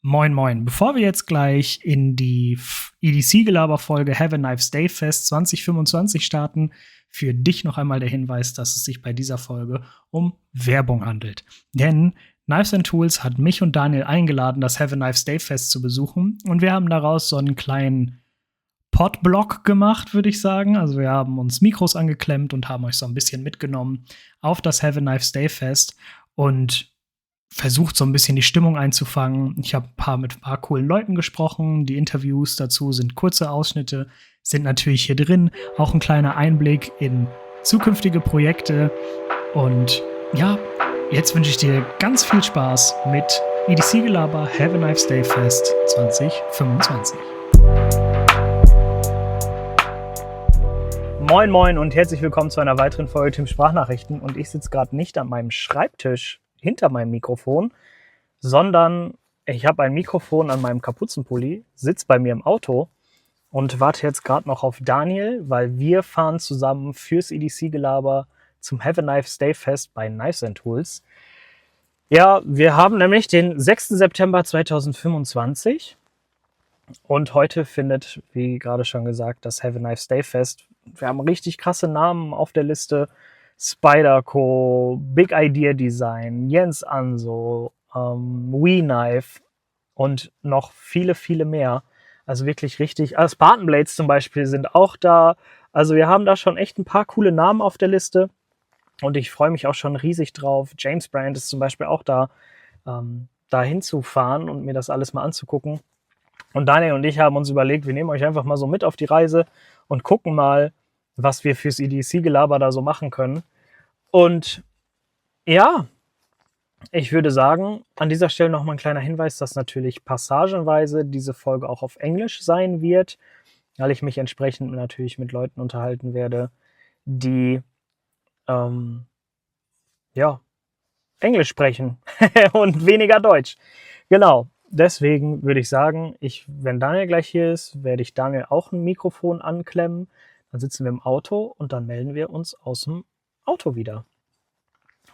Moin Moin. Bevor wir jetzt gleich in die EDC-Gelaber-Folge Have a Nice Day Fest 2025 starten, für dich noch einmal der Hinweis, dass es sich bei dieser Folge um Werbung handelt. Denn Knives & Tools hat mich und Daniel eingeladen, das Have a Nice Day Fest zu besuchen. Und wir haben daraus so einen kleinen Podblog gemacht, würde ich sagen. Also wir haben uns Mikros angeklemmt und haben euch so ein bisschen mitgenommen auf das Have a Nice Day Fest und versucht so ein bisschen die Stimmung einzufangen. Ich habe mit ein paar coolen Leuten gesprochen. Die Interviews dazu sind kurze Ausschnitte, sind natürlich hier drin. Auch ein kleiner Einblick in zukünftige Projekte. Und ja, jetzt wünsche ich dir ganz viel Spaß mit EDC Gelaber Have a Nice Day Fest 2025. Moin Moin und herzlich willkommen zu einer weiteren Folge Tim Sprachnachrichten. Und ich sitze gerade nicht an meinem Schreibtisch hinter meinem Mikrofon, sondern ich habe ein Mikrofon an meinem Kapuzenpulli, sitze bei mir im Auto und warte jetzt gerade noch auf Daniel, weil wir fahren zusammen fürs EDC-Gelaber zum Have a Nice Day Fest bei Knives & Tools. Ja, wir haben nämlich den 6. September 2025 und heute findet, wie gerade schon gesagt, das Have a Nice Day Fest. Wir haben richtig krasse Namen auf der Liste. Spyderco, Big Idea Design, Jens Anso, WeKnife und noch viele, viele mehr. Also wirklich richtig. Spartan Blades zum Beispiel sind auch da. Also wir haben da schon echt ein paar coole Namen auf der Liste. Und ich freue mich auch schon riesig drauf. James Brand ist zum Beispiel auch da, da hinzufahren und mir das alles mal anzugucken. Und Daniel und ich haben uns überlegt, wir nehmen euch einfach mal so mit auf die Reise und gucken mal, was wir fürs EDC-Gelaber da so machen können. Und ja, ich würde sagen, an dieser Stelle nochmal ein kleiner Hinweis, dass natürlich passagenweise diese Folge auch auf Englisch sein wird, weil ich mich entsprechend natürlich mit Leuten unterhalten werde, die Englisch sprechen und weniger Deutsch. Genau, deswegen würde ich sagen, wenn Daniel gleich hier ist, werde ich Daniel auch ein Mikrofon anklemmen. Dann sitzen wir im Auto und dann melden wir uns aus dem Auto wieder.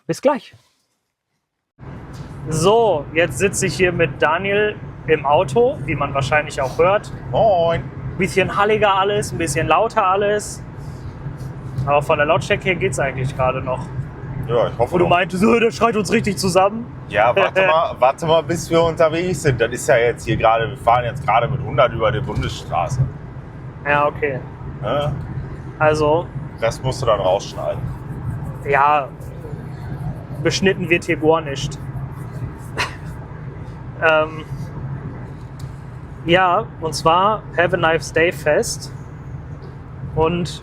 Bis gleich. So, jetzt sitze ich hier mit Daniel im Auto, wie man wahrscheinlich auch hört. Moin. Ein bisschen halliger alles, ein bisschen lauter alles. Aber von der Lautstärke her geht es eigentlich gerade noch. Ja, ich hoffe. Und du meintest, der schreit uns richtig zusammen. Ja, warte mal, bis wir unterwegs sind. Das ist ja jetzt hier gerade, wir fahren jetzt gerade mit 100 über die Bundesstraße. Ja, okay. Ja? Also. Das musst du dann rausschneiden. Ja, beschnitten wird hier gar nicht. Ja, und zwar Have a Nice Day Fest. Und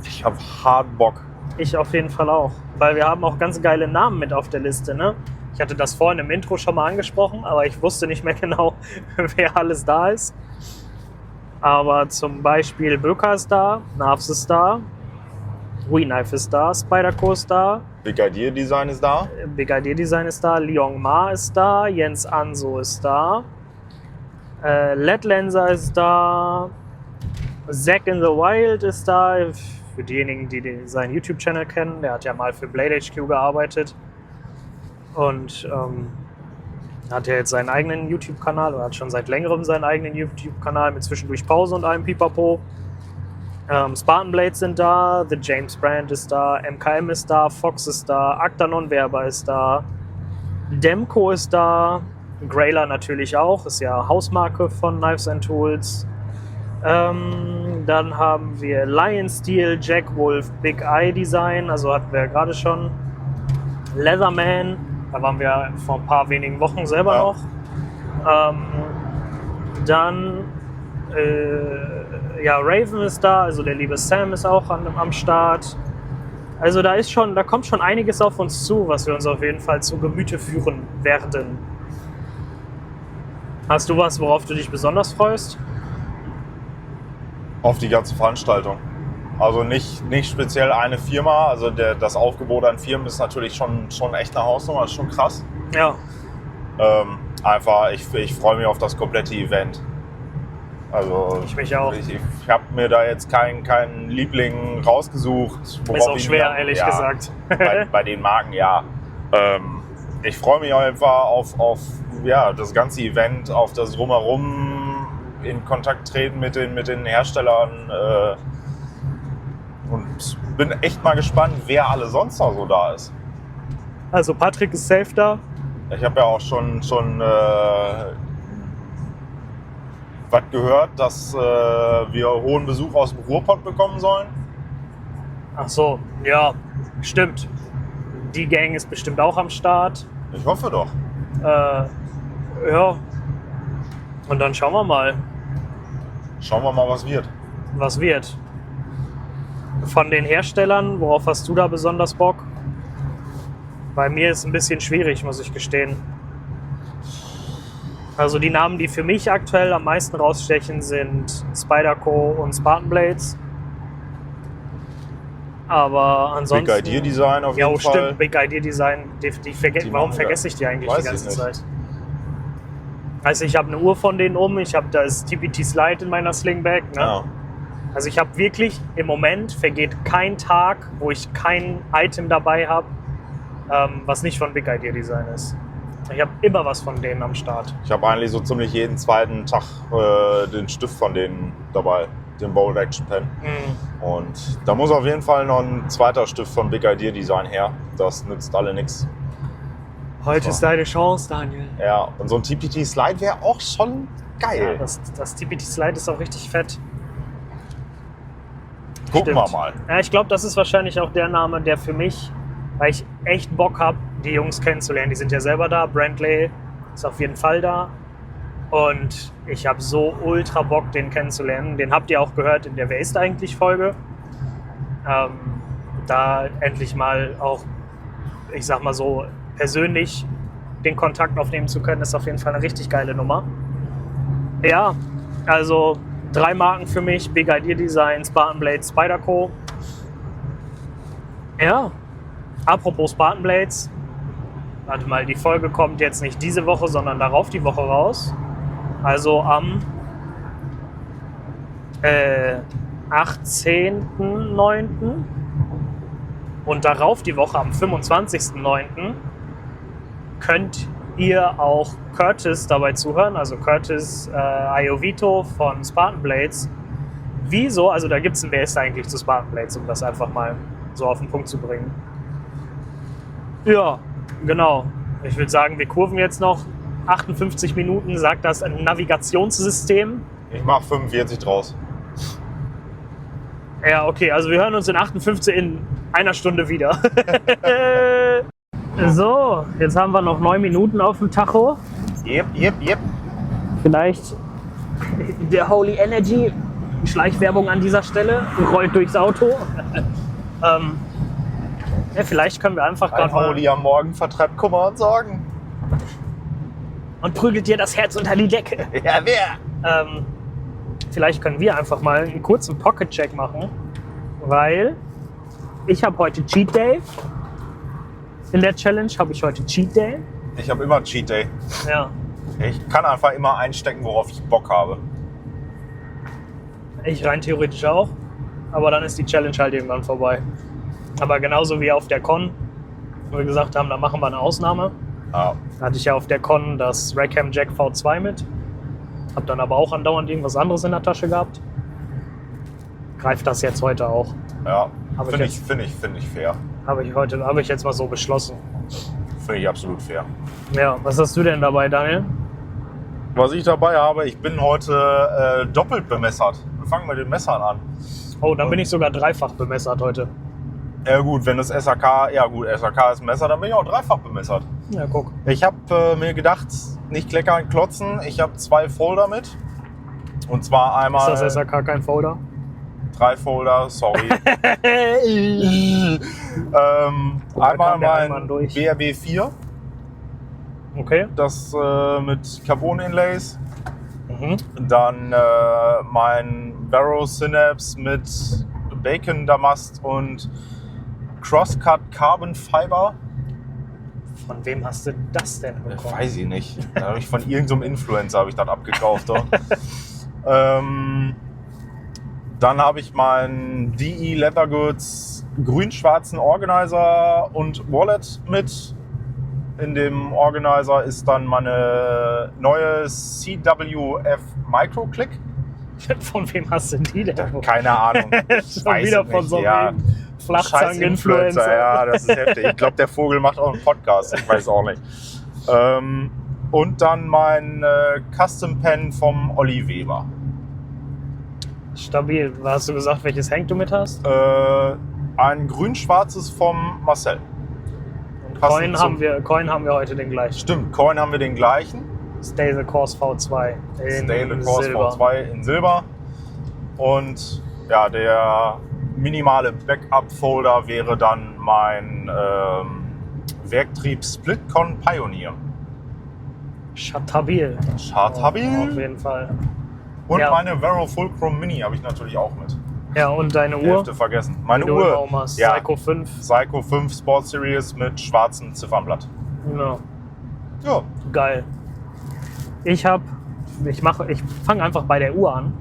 ich habe hart Bock. Ich auf jeden Fall auch. Weil wir haben auch ganz geile Namen mit auf der Liste, ne? Ich hatte das vorhin im Intro schon mal angesprochen, aber ich wusste nicht mehr genau, wer alles da ist. Aber zum Beispiel Böker ist da, Knives ist da, WeKnife ist da, Spyderco ist da, Big Idea Design ist da, Leon Ma ist da, Jens Anso ist da, Letlenser ist da, Zack in the Wild ist da, für diejenigen, die seinen YouTube-Channel kennen, der hat ja mal für Blade HQ gearbeitet und hat ja jetzt seinen eigenen YouTube-Kanal oder hat schon seit längerem seinen eigenen YouTube-Kanal mit zwischendurch Pause und allem Pipapo. Spartan Blades sind da, The James Brand ist da, MKM ist da, Fox ist da, Actanon Werber ist da, Demco ist da, Grailer natürlich auch, ist ja Hausmarke von Knives & Tools. Dann haben wir Lion Steel, Jack Wolf, Big Eye Design, also hatten wir ja gerade schon. Leatherman, da waren wir vor ein paar wenigen Wochen selber noch. Dann Raven ist da, also der liebe Sam ist auch am Start. Also da kommt schon einiges auf uns zu, was wir uns auf jeden Fall zu Gemüte führen werden. Hast du was, worauf du dich besonders freust? Auf die ganze Veranstaltung. Also nicht speziell eine Firma, also das Aufgebot an Firmen ist natürlich schon echt eine Hausnummer, ist schon krass. Ja. Einfach, ich freue mich auf das komplette Event. Also ich mich auch. Ich habe mir da jetzt keinen Liebling rausgesucht. Ist auch schwer, ehrlich gesagt. Bei den Marken, ja. Ich freue mich einfach auf ja, das ganze Event, auf das Drumherum, in Kontakt treten mit den Herstellern und bin echt mal gespannt, wer alle sonst noch so da ist. Also Patrick ist safe da. Ich habe ja auch schon was gehört, dass wir hohen Besuch aus dem Ruhrpott bekommen sollen. Ach so, ja, stimmt. Die Gang ist bestimmt auch am Start. Ich hoffe doch. Ja. Und dann schauen wir mal. Schauen wir mal, was wird. Was wird. Von den Herstellern, worauf hast du da besonders Bock? Bei mir ist es ein bisschen schwierig, muss ich gestehen. Also die Namen, die für mich aktuell am meisten rausstechen, sind Spyderco und Spartan Blades. Aber ansonsten... Big Idea Design auf jeden Fall. Ja, stimmt, Big Idea Design. Warum vergesse ich die eigentlich die ganze Zeit? Also ich habe eine Uhr von denen ich habe das TPT Slide in meiner Slingbag. Ne? Ja. Also ich habe wirklich, im Moment vergeht kein Tag, wo ich kein Item dabei habe, was nicht von Big Idea Design ist. Ich habe immer was von denen am Start. Ich habe eigentlich so ziemlich jeden zweiten Tag den Stift von denen dabei, den Bold Action Pen. Mhm. Und da muss auf jeden Fall noch ein zweiter Stift von Big Idea Design her. Das nützt alle nichts. Heute ist deine Chance, Daniel. Ja, und so ein TPT Slide wäre auch schon geil. Ja, das TPT Slide ist auch richtig fett. Gucken wir mal. Ja, ich glaube, das ist wahrscheinlich auch der Name, der für mich, weil ich echt Bock habe, die Jungs kennenzulernen. Die sind ja selber da. Brantley ist auf jeden Fall da. Und ich habe so ultra Bock, den kennenzulernen. Den habt ihr auch gehört in der Wer ist eigentlich Folge. Da endlich mal auch, ich sag mal so, persönlich den Kontakt aufnehmen zu können, ist auf jeden Fall eine richtig geile Nummer. Ja, also 3 Marken für mich: Big Idea Design, Spartan Blades, Spyderco. Ja, apropos Spartan Blades. Warte mal, die Folge kommt jetzt nicht diese Woche, sondern darauf die Woche raus. Also am 18.09. und darauf die Woche am 25.09. könnt ihr auch Curtis dabei zuhören, also Curtis Iovito von Spartan Blades. Wieso? Also da gibt es ein Wer ist eigentlich zu Spartan Blades, um das einfach mal so auf den Punkt zu bringen. Ja, genau. Ich würde sagen, wir kurven jetzt noch 58 Minuten, sagt das ein Navigationssystem. Ich mache 45 draus. Ja, okay, also wir hören uns in 58 in einer Stunde wieder. So, jetzt haben wir noch 9 Minuten auf dem Tacho. Yep. Vielleicht der Holy Energy, Schleichwerbung an dieser Stelle, rollt durchs Auto. Ja, vielleicht können wir einfach gerade mal... Holy am Morgen vertreibt Kummer und Sorgen. Und prügelt dir das Herz unter die Decke. Ja, wer? Vielleicht können wir einfach mal einen kurzen Pocket-Check machen, weil ich habe heute Cheat Day. In der Challenge habe ich heute Cheat Day. Ich habe immer Cheat Day. Ja. Ich kann einfach immer einstecken, worauf ich Bock habe. Ich rein theoretisch auch, aber dann ist die Challenge halt irgendwann vorbei. Aber genauso wie auf der Con, wo wir gesagt haben, da machen wir eine Ausnahme. Ja. Da hatte ich ja auf der Con das Rackham Jack V2 mit. Hab dann aber auch andauernd irgendwas anderes in der Tasche gehabt. Greift das jetzt heute auch. Ja, finde ich fair. Habe ich jetzt mal so beschlossen. Finde ich absolut fair. Ja, was hast du denn dabei, Daniel? Was ich dabei habe, ich bin heute doppelt bemessert. Wir fangen mit den Messern an. Oh, dann bin ich sogar dreifach bemessert heute. Ja gut, wenn das SAK ist ein Messer, dann bin ich auch dreifach bemessert. Ja, guck. Ich habe mir gedacht, nicht kleckern, klotzen. Ich habe 2 Folder mit. Und zwar einmal... Ist das SAK kein Folder? 3 Folder, sorry. Einmal mein BRB 4. Okay. Das mit Carbon-Inlays. Mhm. Dann mein Barrow Synapse mit Bacon Damast und Crosscut Carbon Fiber. Von wem hast du das denn bekommen? Weiß ich nicht. Da habe ich von irgendeinem Influencer habe ich das abgekauft. Dann habe ich meinen DE Leather Goods grün-schwarzen Organizer und Wallet mit. in dem Organizer ist dann meine neue CWF Micro-Click. Von wem hast du die denn? Keine Ahnung. Schon wieder von so einem Flachzangen-Influencer. Ja, das ist heftig. Ich glaube, der Vogel macht auch einen Podcast. Ich weiß auch nicht. Und dann mein Custom Pen vom Olli Weber. Stabil. Hast du gesagt, welches Hank du mit hast? Ein grün-schwarzes vom Marcel. Und Coin haben wir heute den gleichen. Stimmt, Coin haben wir den gleichen. Stay the Course V2 in Silber. V2 in Silber. Und ja, der minimale Backup-Folder wäre dann mein Werktrieb Splitcon Pioneer. Schatabil. Schatabil. Auf jeden Fall. Und ja. meine Vero Fulcrum Mini habe ich natürlich auch mit. Ja, und deine Die Uhr? Hälfte vergessen. Meine Uhr. Ja. Psycho 5. Psycho 5 Sport Series mit schwarzem Ziffernblatt. Ja. Ja. Geil. Ich fange einfach bei der Uhr an.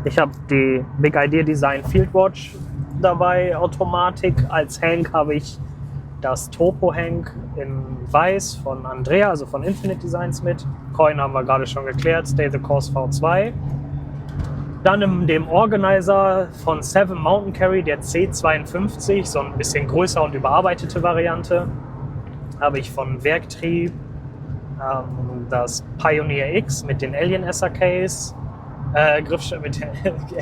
Ich habe die Big Idea Design Field Watch dabei, Automatik. Als Hank habe ich das Topo Hank in weiß von Andrea, also von Infinite Designs mit. Coin haben wir gerade schon geklärt, Stay the Course V2. Dann in dem Organizer von Seven Mountain Carry, der C52, so ein bisschen größer und überarbeitete Variante, habe ich von Werktrieb das Pioneer X mit den Alien SRKs, mit den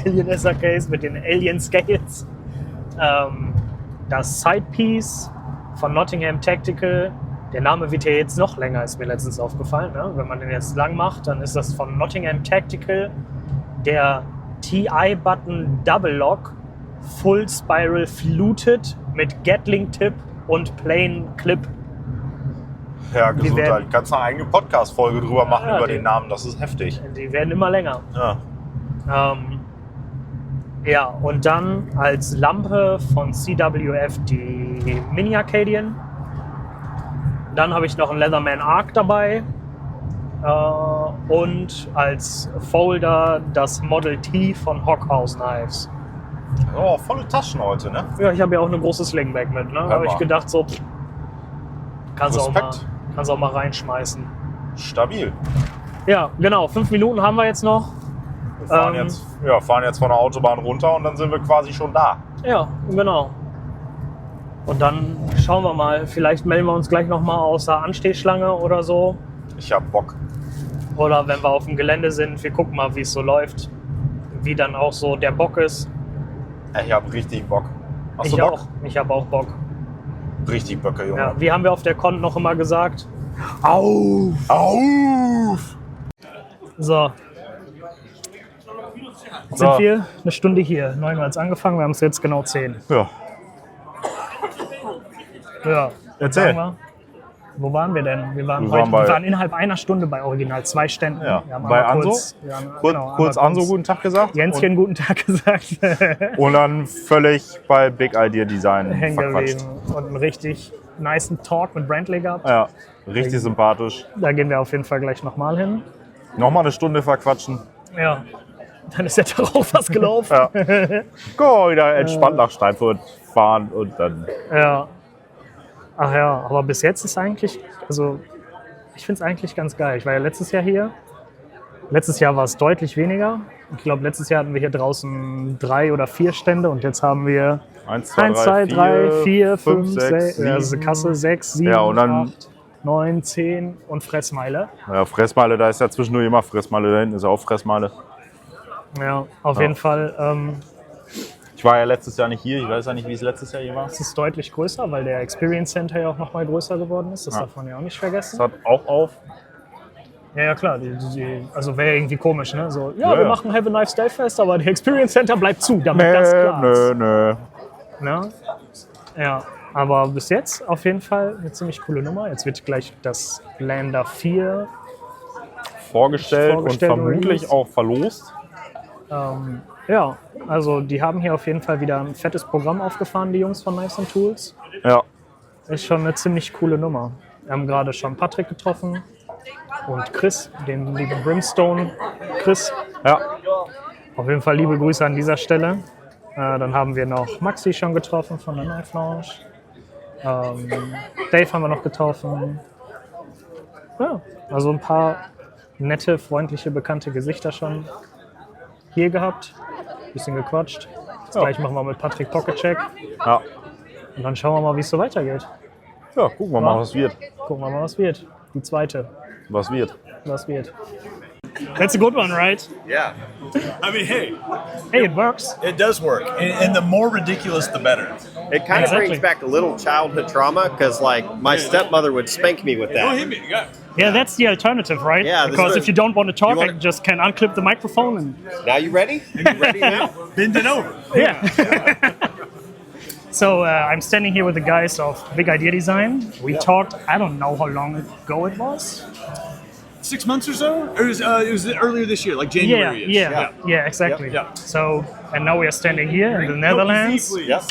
Alien SRKs, mit den Alien Scales, das Sidepiece von Nottingham Tactical. Der Name wird ja jetzt noch länger, ist mir letztens aufgefallen. Ne? Wenn man den jetzt lang macht, dann ist das von Nottingham Tactical der TI-Button Double Lock Full Spiral Fluted mit Gatling-Tip und Plain Clip. Ja, Gesundheit. Du kannst eine eigene Podcast-Folge drüber machen über den Namen. Das ist heftig. Die werden immer länger. Ja. Ja, und dann als Lampe von CWF die Mini Arcadian. Dann habe ich noch einen Leatherman Arc dabei. Und als Folder das Model T von Hockhouse Knives. Oh, volle Taschen heute, ne? Ja, ich habe ja auch ein großes Slingback mit. Ne? Habe ich gedacht, so kannst du auch mal reinschmeißen. Stabil. Ja, genau. 5 Minuten haben wir jetzt noch. Wir fahren jetzt von der Autobahn runter und dann sind wir quasi schon da. Ja, genau. Und dann schauen wir mal. Vielleicht melden wir uns gleich nochmal aus der Anstehschlange oder so. Ich hab Bock. Oder wenn wir auf dem Gelände sind, wir gucken mal, wie es so läuft. Wie dann auch so der Bock ist. Ich hab richtig Bock. Hast du Ich Bock? auch. Ich habe auch Bock. Richtig Böcke, Junge. Ja, wie haben wir auf der Con noch immer gesagt? Auf! Auf! So. Jetzt sind wir eine Stunde hier. 9 Uhr hat es angefangen, wir haben es jetzt genau 10. Ja. Ja. Erzähl. Wo waren wir denn? Wir waren innerhalb einer Stunde bei original 2 Ständen. Ja. Bei Anso. Kurz Anso guten Tag gesagt. Jänschen guten Tag gesagt. Und dann völlig bei Big Idea Design hängen verquatscht. geblieben. Und einen richtig nicen Talk mit Brantley gehabt. Ja, richtig sympathisch. Da gehen wir auf jeden Fall gleich nochmal hin. Nochmal eine Stunde verquatschen. Ja. Dann ist der Tag auch fast gelaufen. Ja. Go, wieder entspannt nach Steinfurt fahren und dann. Ja. Ach ja, aber bis jetzt ist eigentlich, also ich finde es eigentlich ganz geil. Ich war ja letztes Jahr hier. Letztes Jahr war es deutlich weniger. Ich glaube, letztes Jahr hatten wir hier draußen 3 oder 4 Stände und jetzt haben wir 1, 2, 3, 4, 5, 6, 7, also Kasse 6, 7, ja, und dann 8, 9, 10 und Fressmeile. Ja, Fressmeile, da ist ja zwischendurch immer Fressmeile, da hinten ist ja auch Fressmeile. Ja, auf jeden Fall. Ich war ja letztes Jahr nicht hier, ich weiß ja nicht, wie es letztes Jahr hier war. Es ist deutlich größer, weil der Experience Center ja auch noch mal größer geworden ist. Das darf man ja auch nicht vergessen. Das hat auch auf. Ja, klar. Also wäre irgendwie komisch, ne? So, wir machen Have a Nice Day Fest, aber der Experience Center bleibt zu, damit das klar ist. Nö. Ne? Ja, aber bis jetzt auf jeden Fall eine ziemlich coole Nummer. Jetzt wird gleich das Lander 4 vorgestellt und vermutlich auch verlost. Ja, also die haben hier auf jeden Fall wieder ein fettes Programm aufgefahren, die Jungs von Knives and Tools. Ja. Ist schon eine ziemlich coole Nummer. Wir haben gerade schon Patrick getroffen und Chris, den lieben Brimstone Chris. Ja. Auf jeden Fall liebe Grüße an dieser Stelle. Dann haben wir noch Maxi schon getroffen von der Knife Lounge. Dave haben wir noch getroffen. Ja, also ein paar nette, freundliche, bekannte Gesichter schon hier gehabt. Bisschen gequatscht. Jetzt gleich machen wir mit Patrick Pocketcheck. Ja. Und dann schauen wir mal, wie es so weitergeht. Ja, gucken wir mal, was wird. Gucken wir mal, was wird. Die zweite. Was wird. Was wird. That's a good one, right? Yeah. I mean, hey, it works. it does work. And the more ridiculous, the better. It kind of Exactly. brings back a little childhood trauma because, like, my stepmother would spank me with Don't that. hit me. Yeah. Yeah, that's the alternative, right? Yeah, this Because is- if you don't want to talk, you wanna- I just can unclip the microphone and Now you ready? You ready now? Bend it over. yeah. So I'm standing here with the guys of Big Idea Design. We talked, I don't know how long ago it was. 6 months or so? Or it was earlier this year, like Yeah, January. yeah, exactly. Yep. So, and now we are standing here in the Netherlands. Yep.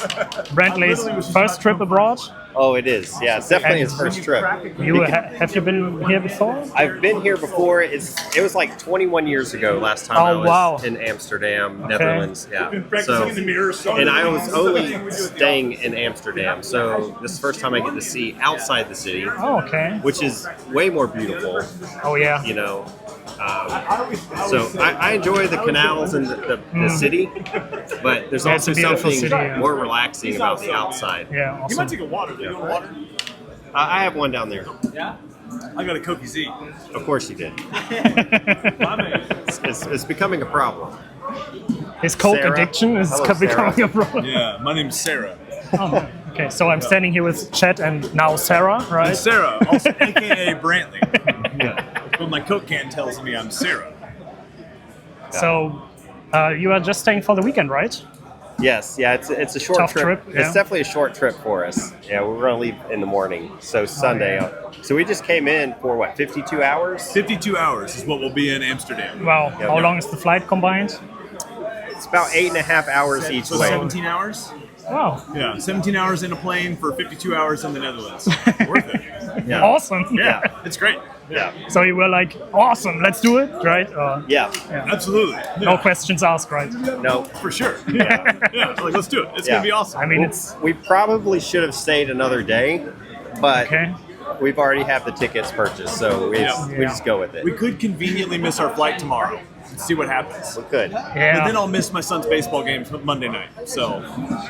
Brantley's first trip abroad. Oh, it is. Yeah, it's definitely And his first trip. Have you been here before? I've been here before. It was like 21 years ago last time I Oh, was wow. in Amsterdam, Netherlands. Yeah. Practicing in the mirror. And I was only staying in Amsterdam, so this is the first time I get to see outside the city, Oh, okay. which is way more beautiful. Oh, yeah. You know. So I enjoy the canals and the city, but there's Yeah, it's a also beautiful something city, yeah. more relaxing about the outside. Yeah, You might awesome. take a water. Do you want water? I have one down there. I got a Cokie Z. Of course you did. My man. It's becoming a problem. His coke Sarah. addiction is Hello, becoming a problem. Yeah, my name's Sarah. Oh, man. Okay, so I'm standing here with Chet and now Sarah, right? Sarah, also AKA Brantley. But my Coke can tells me I'm Sarah. So you are just staying for the weekend, right? Yes, yeah, it's a short Tough trip, yeah. It's definitely a short trip for us. Yeah, we're going to leave in the morning, so Sunday. So we just came in for what, 52 hours? 52 hours is what we'll be in Amsterdam. Wow. Yeah, How yeah. long is the flight combined? It's about 8.5 hours each So way. 17 hours? Wow. Yeah, 17 hours in a plane for 52 hours in the Netherlands. Worth it. Yeah. Awesome. Yeah, it's great. Yeah, So you were like, awesome, let's do it, right? Or, yeah, Absolutely. no questions asked, right? no. For sure. Yeah. Like, let's do it. It's Yeah. going to be awesome. I mean, it's We probably should have stayed another day, but okay. we've already have the tickets purchased, so we Yeah. just go with it. We could conveniently miss our flight tomorrow. Let's see what happens. We could. But Yeah. then I'll miss my son's baseball game Monday night. So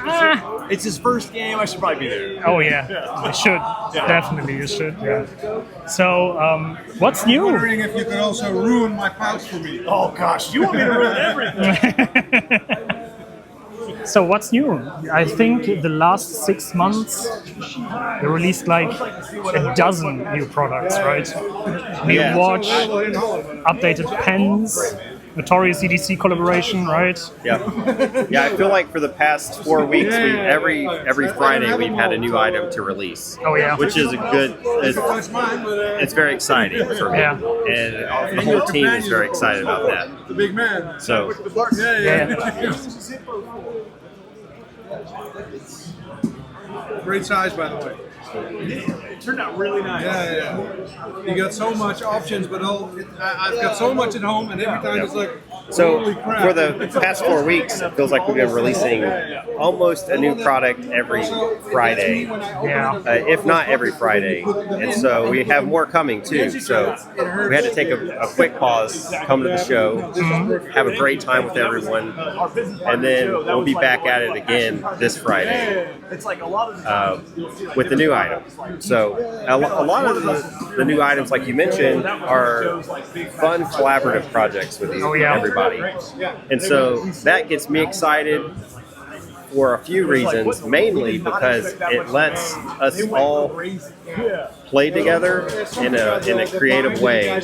Ah. it's his first game. I should probably be there. Oh yeah, you should. Yeah. Definitely, you should. Yeah. So, what's new? Wondering if you could also ruin my pouch for me. Oh gosh, you want me to ruin everything? So what's new? I think the last 6 months they released like a dozen new products, right? New Yeah. watch, updated pens, notorious EDC collaboration, right? Yeah, yeah. I feel like for the past 4 weeks, every Friday we've had a new item to release. Oh, yeah. which is a good. That's mine, but It's very exciting for me, Yeah. and the whole team is very excited about that. the big man. So Yeah. Yeah. Great size, by the way. It turned out really nice. Yeah. You got so much options, but I've got so much at home, and every time it's like, So holy crap. for the past 4 weeks, it feels like we've been releasing almost a new product every Friday, Yeah. if not every Friday. And so we have more coming too. So we had to take a quick pause, come to the show, have a great time with everyone, and then we'll be back at it again this Friday It's like a lot of with the new item. So a lot of the new items, like you mentioned, are fun collaborative projects with Oh, yeah. everybody. And so that gets me excited for a few reasons, mainly because it lets us all play together in a creative way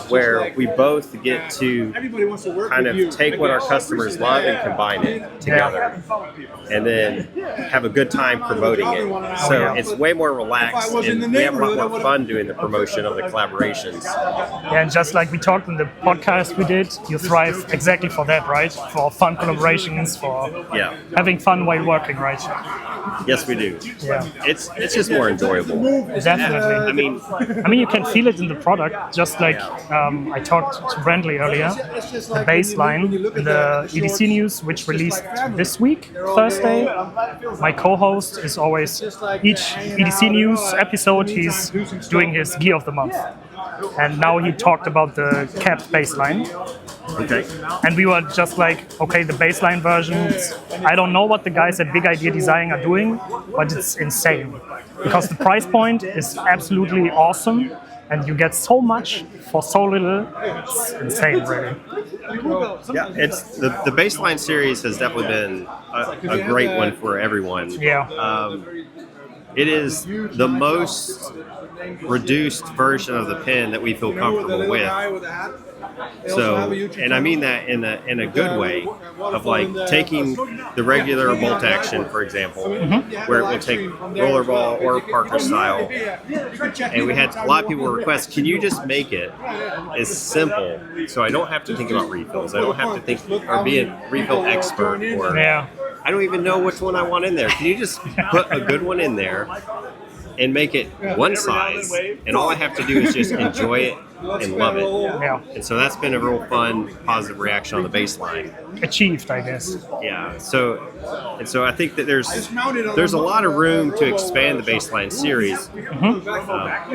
where we both get to Everybody wants to work kind with you. of take what our customers love and combine it together, and then have a good time promoting it. So it's way more relaxed, and we have a lot more fun doing the promotion of the collaborations. Yeah, and just like we talked in the podcast we did, you thrive exactly for that, right? For fun collaborations, for Yeah, having fun while working, right? yes, we do. Yeah. It's just more enjoyable. Definitely. I mean, You can feel it in the product, just like I talked to Brantley earlier. The baseline, the EDC news, which released this week, Thursday. My co-host is always each EDC news episode. He's doing his gear of the month. and now he talked about the capped baseline. Okay. And we were just like, okay, the baseline versions, I don't know what the guys at Big Idea Design are doing, but it's insane. Because the price point is absolutely awesome, and you get so much for so little. It's insane, really. Yeah, it's the baseline series has definitely been a great one for everyone. Yeah. It is the most reduced version of the pen that we feel comfortable with. So, and I mean that in a good way, of like taking the regular bolt action, for example, where it will take rollerball or Parker style, and we had a lot of people request, can you just make it as simple so I don't have to think about refills, I don't have to think or be a refill expert, or Yeah. I don't even know which one I want in there. Can you just put a good one in there and make it one size, and all I have to do is just enjoy it and love it. Yeah. And so that's been a real fun, positive reaction on the baseline. Achieved, I guess. Yeah. So I think that there's a lot of room to expand the baseline series.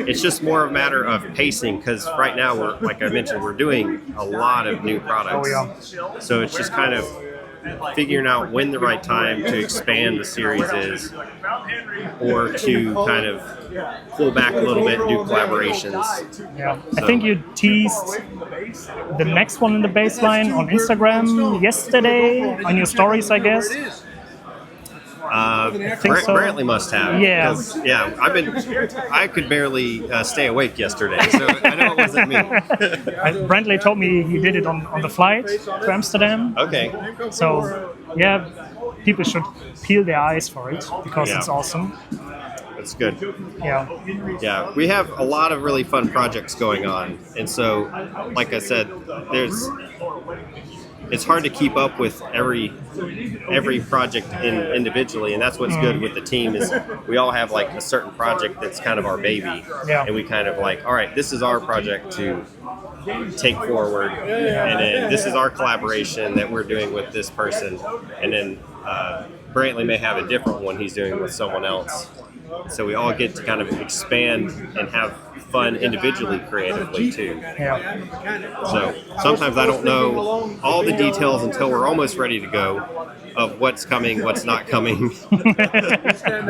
It's just more a matter of pacing, because right now we're, like I mentioned, we're doing a lot of new products. Oh, yeah. So it's just kind of figuring out when the right time to expand the series is, or to kind of pull back a little bit and do collaborations. Yeah. I think you teased the next one in the baseline on Instagram yesterday on your stories, I guess. think so. Brantley must have. Yeah. 'Cause, yeah, I could barely stay awake yesterday, so I know it wasn't me. Brantley told me he did it on the flight to Amsterdam. Okay. So, yeah, people should peel their eyes for it because it's awesome. That's good. Yeah. Yeah, we have a lot of really fun projects going on, and so, like I said, it's hard to keep up with every project individually, and that's what's good with the team is we all have like a certain project that's kind of our baby, and we kind of like, all right, this is our project to take forward, and then this is our collaboration that we're doing with this person, and then Brantley may have a different one he's doing with someone else. So we all get to kind of expand and have fun individually, creatively too. Yeah. So sometimes I don't know all the details until we're almost ready to go of what's coming, what's not coming,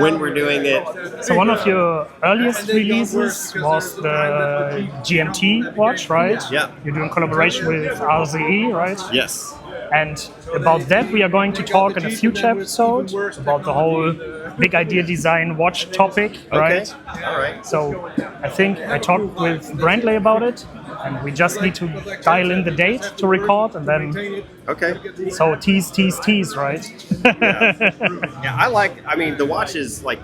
when we're doing it. So one of your earliest releases was the GMT watch, right? Yeah. You're doing collaboration with RZE, right? Yes. And about that, we are going to talk in a future episode about the whole big idea design watch topic, right? Okay. All right. So I think I talked with Brantley about it, and we just need to dial in the date to record, and then Okay. so tease, right? Yeah, I mean, the watches, like,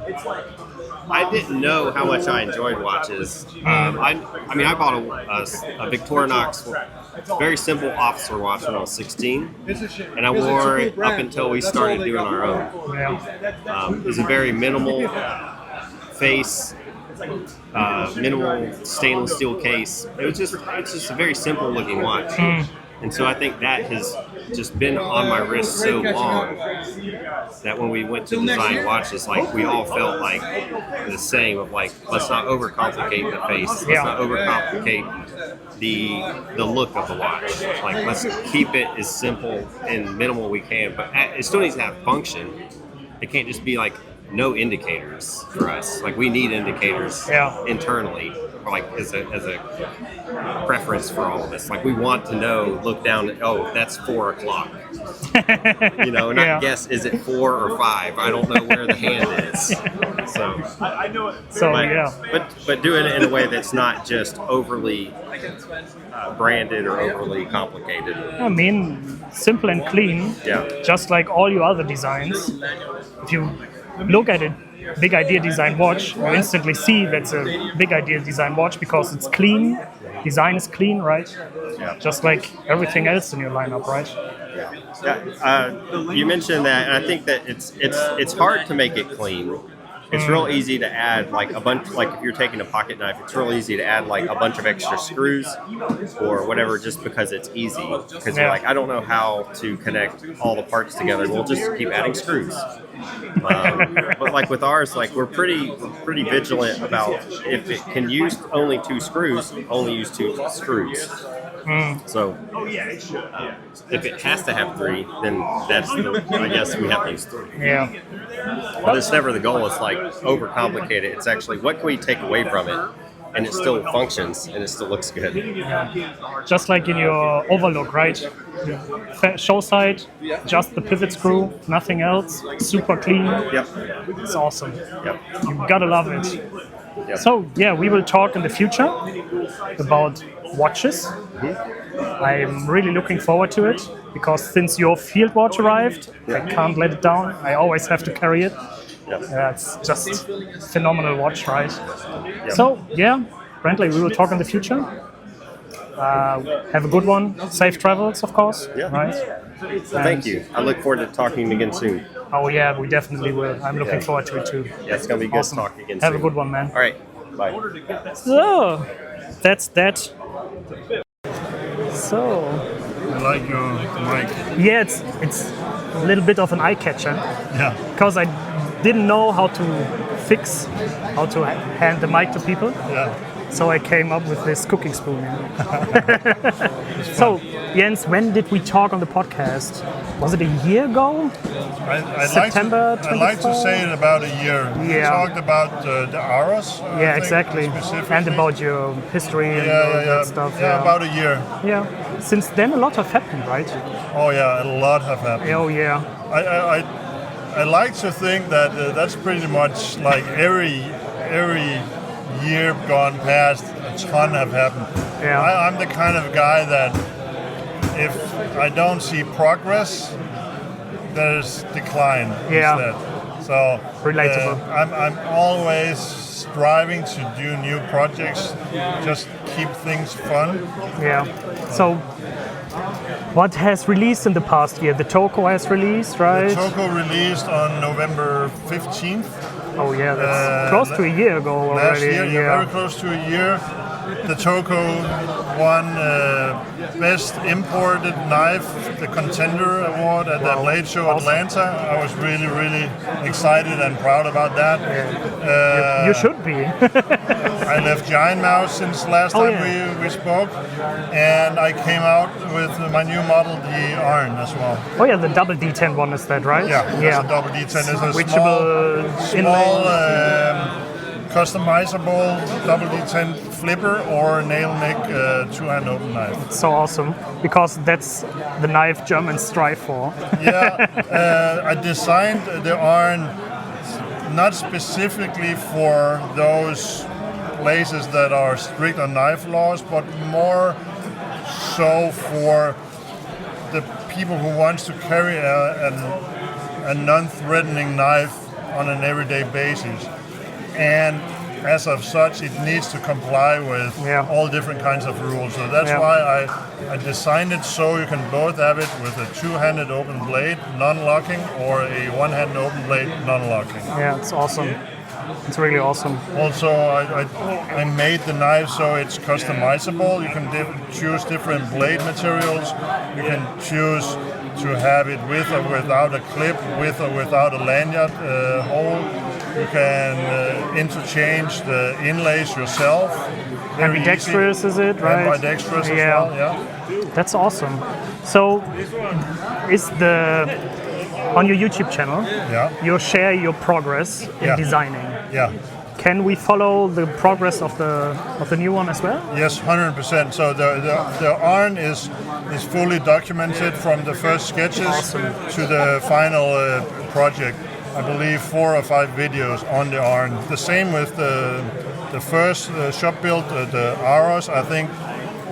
I didn't know how much I enjoyed watches. I mean, I bought a Victorinox, very simple officer watch when I was 16, and I wore it up until we started doing our own. Yeah. It was a very minimal face, minimal stainless steel case. It's just a very simple looking watch. And so I think that has just been on my wrist so long that when we went to design watches, like, we all felt like the same of like, let's not overcomplicate the face, let's not overcomplicate the look of the watch. Like, let's keep it as simple and minimal we can, but it still needs to have function. It can't just be like no indicators for us. Like, we need indicators internally, or like as a preference for all of us. Like, we want to know, look down, oh, that's 4 o'clock. You know, not guess, is it 4 or 5? I don't know where the hand is. So but doing it in a way that's not just overly branded or overly complicated. I mean, simple and clean. Yeah. Just like all your other designs. If you look at it, big idea design watch, you instantly see that's a big idea design watch because it's clean. Design is clean, right? Yeah. Just like everything else in your lineup, right? Yeah. You mentioned that, and I think that it's hard to make it clean It's real easy to add like a bunch, like if you're taking a pocket knife, it's real easy to add like a bunch of extra screws or whatever just because it's easy. Because you're like, I don't know how to connect all the parts together. We'll just keep adding screws. But like with ours, like we're pretty vigilant about if it can use only 2 screws, only use 2 screws. So if it has to have 3, then I guess we have to use 3. Yeah. But it's never the goal. It's like overcomplicate it. It's actually what can we take away from it, and it still functions and it still looks good. Just like in your overlook, right? Show side, just the pivot screw, nothing else, super clean. Yep. It's awesome. Yep. You gotta love it. Yep. So yeah, we will talk in the future about watches. I'm really looking forward to it because since your field watch arrived, I can't let it down. I always have to carry it. Yep. It's just phenomenal watch, right? So yeah, Brantley, we will talk in the future. Have a good one. Safe travels, of course. Yeah. Right. Well, thank you. I look forward to talking again soon. Oh yeah, we definitely will. I'm looking forward to it too. Yeah, it's gonna be good Awesome. talking again Have soon. a good one, man. All right. Bye. So that's that. So I like your mic. yeah, it's a little bit of an eye catcher Yeah. because I didn't know how to hand the mic to people. Yeah. So I came up with this cooking spoon. So Jens, when did we talk on the podcast? Was it a year ago? September I'd like to 24? say it about a year. We Yeah. talked about the Aros. Yeah, exactly. And about your history and all that stuff. Yeah, about a year. Yeah. Since then, a lot have happened, right? Oh yeah, a lot have happened. Oh yeah. I like to think that that's pretty much like every year gone past, a ton have happened. Yeah. I'm the kind of guy that if I don't see progress, there's decline Yeah. instead. So Relatable. I'm always striving to do new projects, just keep things fun. Yeah. So, what has released in the past year? The Toko has released, right? Toko released on November 15th. Oh yeah, that's close to a year ago already. Last year, yeah, very close to a year. The Toko won Best Imported Knife, the Contender Award at the Blade Show Atlanta. I was really, really excited and proud about that. You should be. I left Giant Mouse since last time we spoke, and I came out with my new model, the Arn, as well. Oh yeah, the double D10 one is that, right? Yeah, it's a double D10. It's a Switchable small customizable double D10 flipper or nail neck two-hand open knife. So awesome, because that's the knife Germans strive for. I designed the Arn not specifically for those places that are strict on knife laws, but more so for the people who wants to carry a non-threatening knife on an everyday basis. And as of such, it needs to comply with all different kinds of rules. So that's why I designed it so you can both have it with a two-handed open blade, non-locking, or a one-handed open blade, non-locking. Yeah, it's awesome. It's really awesome. Also, I made the knife so it's customizable. You can choose different blade materials. You can choose to have it with or without a clip, with or without a lanyard hole. You can interchange the inlays yourself. Ambidextrous is it, right? Ambidextrous as well, yeah. That's awesome. So, is on your YouTube channel, you share your progress in designing. Yeah. Can we follow the progress of the new one as well? Yes, 100%. So the Arn is fully documented from the first sketches to the final project. I believe 4 or 5 videos on the Arn. The same with the first shop built, the Aros. I think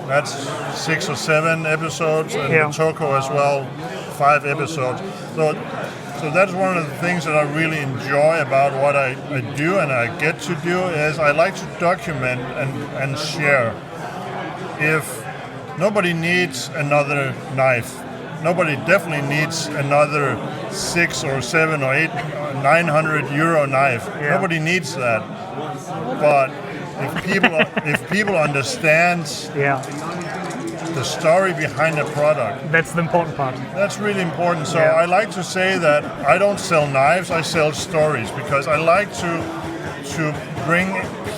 that's 6 or 7 episodes, and the Toko as well, 5 episodes. So that's one of the things that I really enjoy about what I do and I get to do is I like to document and share. If nobody needs another knife, nobody definitely needs another 6 or 7 or 8 or 900 euro knife. Yeah. Nobody needs that. But if people understand Yeah, the story behind the product, that's the important part. that's really important. So Yeah. I like to say that I don't sell knives, I sell stories, because I like to bring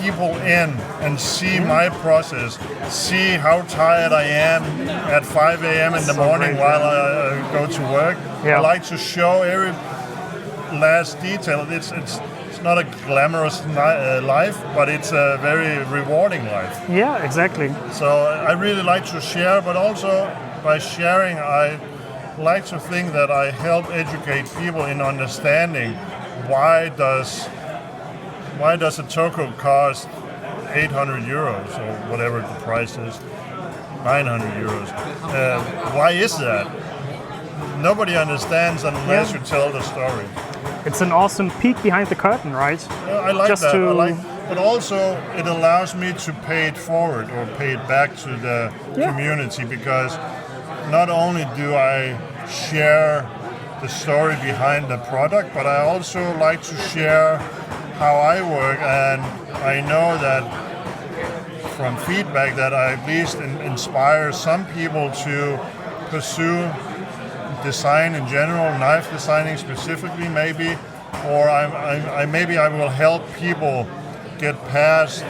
people in and see my process, see how tired I am at 5 a.m. in the So morning great, while I go to work. Yeah. I like to show every last detail. It's not a glamorous life, but it's a very rewarding life. Yeah, exactly. So I really like to share, but also by sharing, I like to think that I help educate people in understanding why does a Toko cost 800 euros or whatever the price is, 900 euros. Why is that? Nobody understands unless you tell the story. It's an awesome peek behind the curtain, right? I like Just that. to- But also it allows me to pay it forward or pay it back to the community, because not only do I share the story behind the product, but I also like to share how I work, and I know that from feedback that I at least inspire some people to pursue design in general, knife designing specifically maybe, or maybe I will help people get past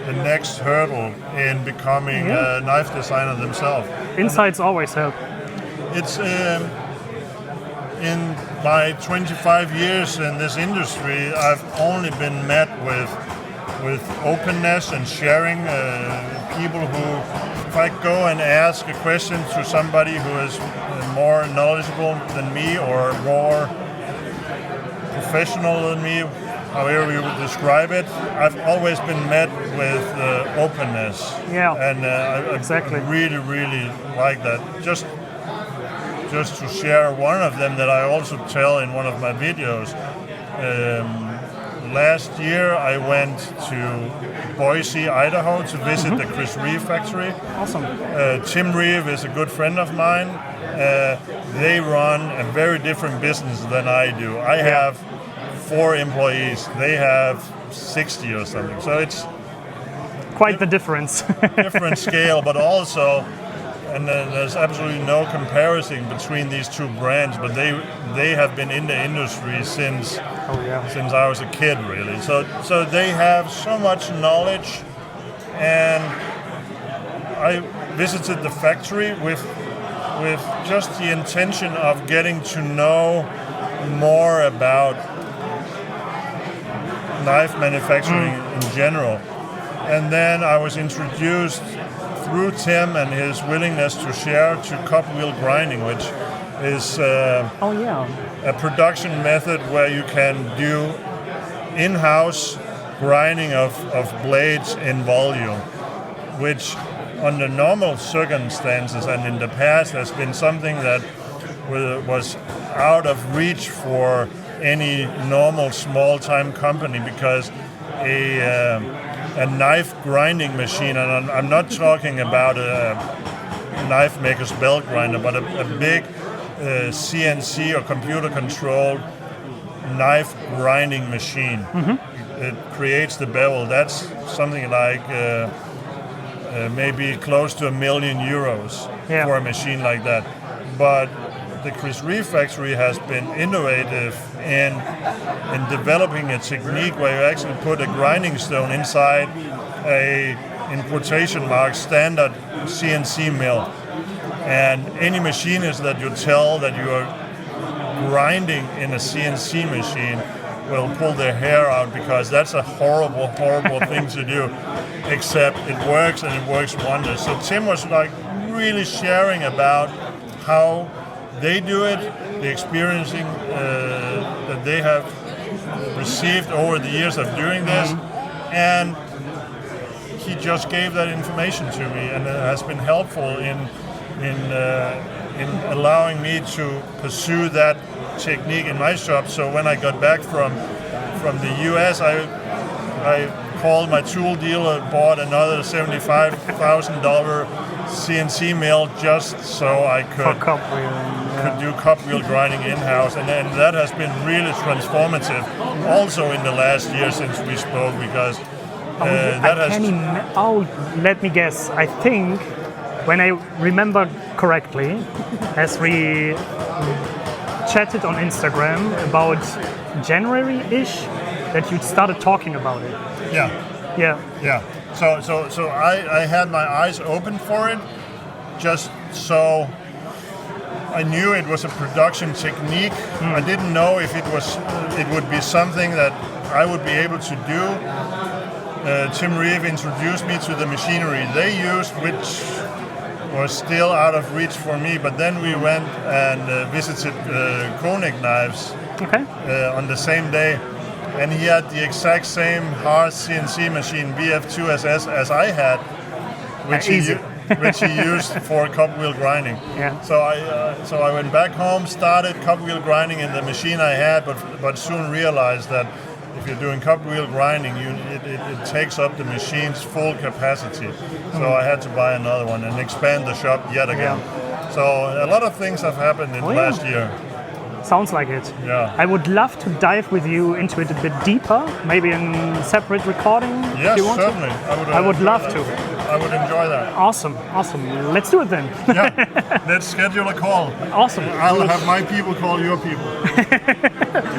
the next hurdle in becoming a knife designer themselves. Insights always help. It's in my 25 years in this industry, I've only been met with openness and sharing. People who, if I go and ask a question to somebody who is more knowledgeable than me or more professional than me, however you would describe it, I've always been met with openness. Yeah, And exactly. I really, really like that. Just to share one of them that I also tell in one of my videos. Last year I went to Boise, Idaho to visit the Chris Reeve factory. Awesome. Tim Reeve is a good friend of mine. They run a very different business than I do. I have 4 employees. They have 60 or something. So it's Quite the difference. different scale, but also, and there's absolutely no comparison between these two brands, but they have been in the industry since I was a kid, really. So they have so much knowledge, and I visited the factory with just the intention of getting to know more about knife manufacturing in general. And then I was introduced through Tim and his willingness to share to cup wheel grinding, which is a production method where you can do in-house grinding of blades in volume, which under normal circumstances and in the past has been something that was out of reach for any normal small-time company, because a knife grinding machine, and I'm not talking about a knife maker's belt grinder, but a big CNC or computer-controlled knife grinding machine. Mm-hmm. It creates the bevel. That's something like maybe close to €1 million for a machine like that. But the Chris Reeve factory has been innovative in developing a technique where you actually put a grinding stone inside a, in quotation marks, standard CNC mill. And any machinist that you tell that you are grinding in a CNC machine will pull their hair out, because that's a horrible, horrible thing to do. Except it works, and it works wonders. So Tim was like really sharing about how they do it, the experiencing that they have received over the years of doing this, and he just gave that information to me, and it has been helpful in allowing me to pursue that technique in my shop. So when I got back from the US, I called my tool dealer, bought another $75,000 CNC mill just so I For could cartwheel. do cup wheel grinding in-house, and then that has been really transformative also in the last year since we spoke, because that has... Let me guess. I think, when I remember correctly, as we chatted on Instagram about January-ish, that you started talking about it. Yeah. So I had my eyes open for it, just so I knew it was a production technique. I didn't know if it would be something that I would be able to do. Tim Reeve introduced me to the machinery they used, which was still out of reach for me. But then we went and visited Koenig Knives on the same day. And he had the exact same hard CNC machine, VF2SS, as I had, which he used for cup wheel grinding. Yeah. So I went back home, started cup wheel grinding in the machine I had, but soon realized that if you're doing cup wheel grinding, it takes up the machine's full capacity. So I had to buy another one and expand the shop yet again. Yeah. So a lot of things have happened in the last year. Sounds like it. Yeah. I would love to dive with you into it a bit deeper, maybe in separate recording. Yes, if you want certainly. I would love to. I would enjoy that. Awesome. Let's do it then. Yeah. Let's schedule a call. Awesome. I'll have my people call your people.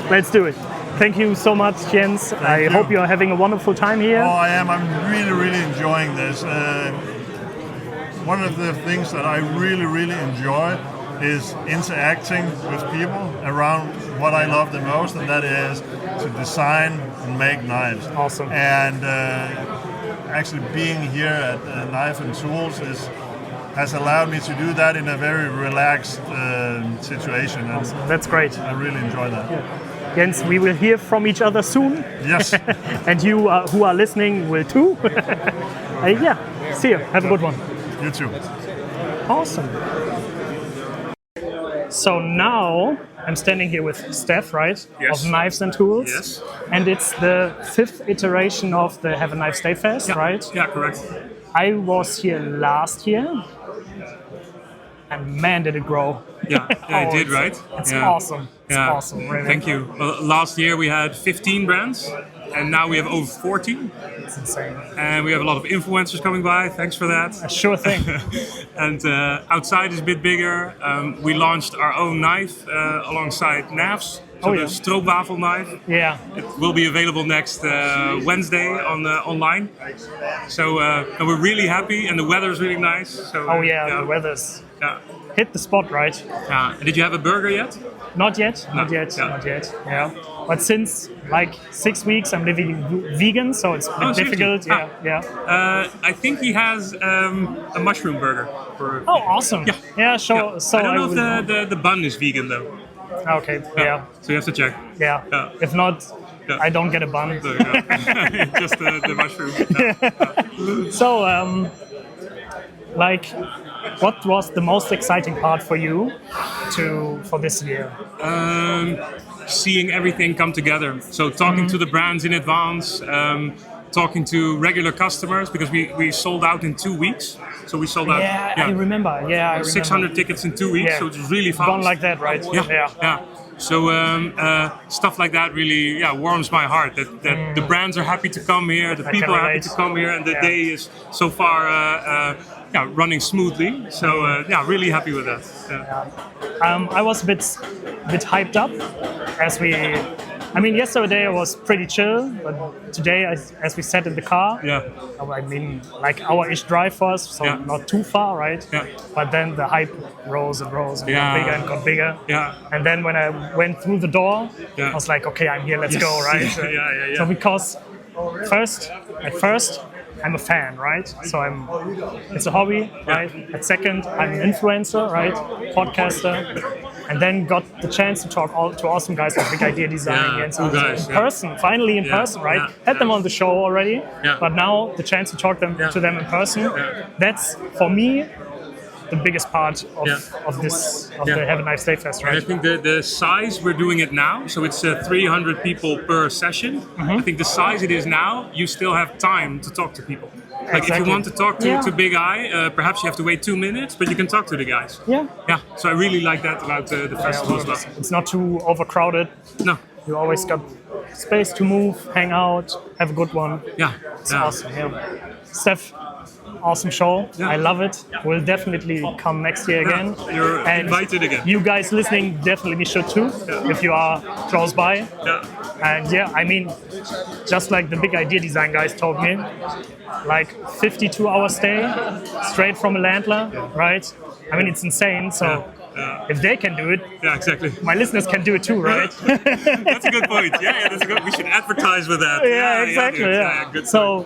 Let's do it. Thank you so much, Jens. I hope you're having a wonderful time here. Oh, I am. I'm really enjoying this. One of the things that I really enjoy is interacting with people around what I love the most, and that is to design and make knives. Awesome. And actually being here at Knife and Tools has allowed me to do that in a very relaxed situation. And awesome. That's great. I really enjoy that. Yeah. Jens, we will hear from each other soon. Yes. And you who are listening will too. See you. Have a good one. You too. Awesome. So now I'm standing here with Stef, right? Yes. Of Knives and Tools. Yes. And it's the 5th iteration of the Have a Knife Stay Fest, right? Yeah, correct. I was here last year, and man, did it grow. Yeah, it did, right? It's Yeah. awesome. It's awesome, really. Thank you. Last year we had 15 brands, and now we have over 40. It's insane. And we have a lot of influencers coming by. Thanks for that. A sure thing. And outside is a bit bigger. We launched our own knife alongside NAF's. So the stroopwafel knife. Yeah. It will be available next Wednesday online. So and we're really happy, and the weather is really nice. So The weather's hit the spot, right? Did you have a burger yet? Not yet. Not yet. Yeah. But since like 6 weeks, I'm living vegan, so it's a bit difficult. Yeah. I think he has a mushroom burger. Awesome. Yeah. So I don't know if the bun is vegan though. Okay. Yeah. So you have to check. Yeah. If not, I don't get a bun. So, just the mushroom. So, what was the most exciting part for you for this year? Seeing everything come together. So talking to the brands in advance, talking to regular customers, because we sold out in 2 weeks. So we sold out. I remember. 600 tickets in 2 weeks. So it was really fast. Gone like that, right? Yeah. So stuff like that really warms my heart. That the brands are happy to come here, the people are happy to come here, and the day is so far running smoothly. So really happy with that. I was a bit hyped up yesterday I was pretty chill, but today, as we sat in the car, like hour-ish drive for us, so not too far, right? Yeah. But then the hype rose and got bigger and got bigger. Yeah. And then when I went through the door, I was like, okay, I'm here, let's go, right? So because at first, I'm a fan, right? So it's a hobby, right? At second, I'm an influencer, right? Podcaster. And then got the chance to talk to awesome guys like Big Idea Design and so person, finally in person, right? Had them on the show already, but now the chance to talk to them in person, that's for me the biggest part of the Have a Nice Day Fest, right? And I think the size we're doing it now, so it's 300 people per session. I think the size it is now, you still have time to talk to people. Like if you want to talk Yeah. to Big Eye, perhaps you have to wait 2 minutes, but you can talk to the guys. Yeah. Yeah, so I really like that about the festival as well. It's not too overcrowded. No, You always got space to move, hang out, have a good one. yeah, It's yeah. awesome. Yeah. Steph, awesome show. Yeah. I love it. We'll definitely come next year again. You're And invited again. You guys listening definitely should too, if you are close by. Yeah. And yeah, I mean, just like the big idea design guys told me, like 52-hour stay straight from a Landler, right? I mean, it's insane. So if they can do it, Yeah, exactly. my listeners can do it too, right? That's a good point. Yeah, that's a good. We should advertise with that. Yeah, exactly. dude. Yeah. Good So,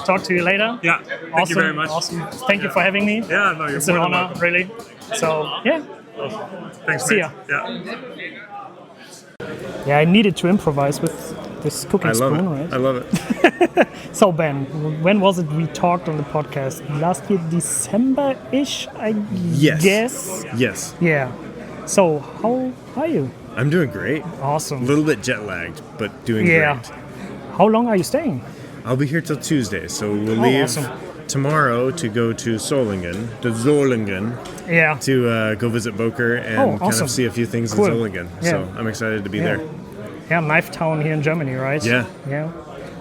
talk to you later. Yeah, thank you very much. Awesome. Thank you for having me. Yeah, no, you're It's an more than honor, welcome. really. So, yeah. Thanks, See mate. ya. Yeah. Yeah, I needed to improvise with this cooking I love spoon, it. right? I love it. So, Ben, when was it we talked on the podcast? Last year, December-ish, I Yes. guess? Yes, Yeah. So, how are you? I'm doing great. A Awesome. little bit jet lagged, but doing Yeah. great. How long are you staying? I'll be here till Tuesday, so we'll leave awesome. tomorrow to go to Solingen, Yeah. to go visit Boker and kind awesome. of see a few things Cool. in Solingen. Yeah. So I'm excited to be Yeah. there. Yeah, Knife Town here in Germany, right? Yeah. Yeah.